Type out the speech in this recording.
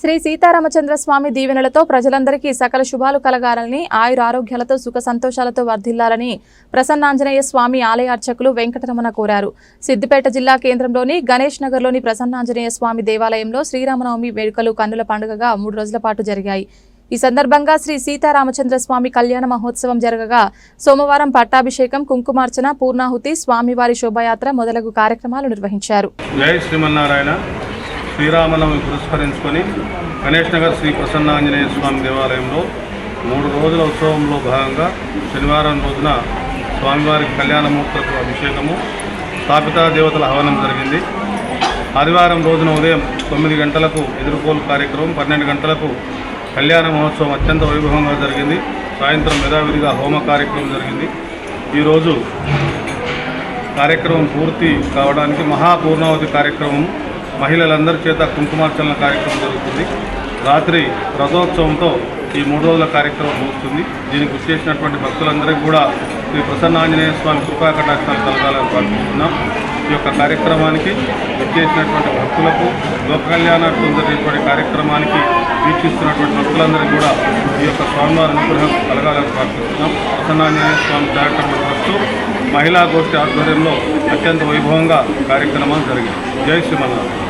శ్రీ సీతారామచంద్ర స్వామి దీవెనలతో ప్రజలందరికీ సకల శుభాలు కలగాలని, ఆయురారోగ్యాలతో సుఖ సంతోషాలతో వర్ధిల్లాలని ప్రసన్నాంజనేయ స్వామి ఆలయ అర్చకులు వెంకటరమణ కోరారు. సిద్దిపేట జిల్లా కేంద్రంలోని గణేష్ నగర్లోని ప్రసన్నాంజనేయ స్వామి దేవాలయంలో శ్రీరామనవమి వేడుకలు కన్నుల పండుగగా 3 రోజుల పాటు జరిగాయి. ఈ సందర్భంగా శ్రీ సీతారామచంద్ర స్వామి కళ్యాణ మహోత్సవం జరగగా సోమవారం పట్టాభిషేకం, కుంకుమార్చన, పూర్ణాహుతి, స్వామివారి శోభాయాత్ర మొదలగు కార్యక్రమాలు నిర్వహించారు. జై శ్రీమన్నారాయణ. శ్రీరామనవమి పురస్కరించుకొని గణేష్ నగర్ శ్రీ ప్రసన్నాంజనేయ స్వామి దేవాలయంలో 3 రోజుల ఉత్సవంలో భాగంగా శనివారం రోజున స్వామివారికి కళ్యాణమూర్తులకు అభిషేకము, స్థాపిత దేవతల హవనం జరిగింది. ఆదివారం రోజున ఉదయం 9 గంటలకు ఎదుర్కోలు కార్యక్రమం, 12 గంటలకు కళ్యాణ మహోత్సవం అత్యంత వైభవంగా జరిగింది. సాయంత్రం యథావిధిగా హోమ కార్యక్రమం జరిగింది. ఈరోజు కార్యక్రమం పూర్తి కావడానికి మహాపూర్ణావతి కార్యక్రమం, మహిళలందరి చేత కుంకుమార్చన కార్యక్రమం జరుగుతుంది. రాత్రి రథోత్సవంతో ఈ 3 రోజుల కార్యక్రమం ముగుస్తుంది. దీనికి వచ్చేసినటువంటి భక్తులందరికీ కూడా శ్రీ ప్రసన్నాంజనేయ స్వామి కృపా కటాక్షాలు కలగాలని ప్రార్థిస్తున్నాం. ఈ యొక్క కార్యక్రమానికి వచ్చేసినటువంటి భక్తులకు, లోక కళ్యాణార్థం జరిగినటువంటి కార్యక్రమానికి వీక్షిస్తున్నటువంటి భక్తులందరికీ కూడా ఈ యొక్క స్వామివారి అనుగ్రహం కలగాలని ప్రార్థిస్తున్నాం. ప్రసన్నాంజనేయ స్వామి కార్యక్రమం ట్రస్టు మహిళా గోష్ఠి ఆధ్వర్యంలో అత్యంత వైభవంగా కార్యక్రమాలు జరిగాయి. జై శ్రీమన్నారాయణ.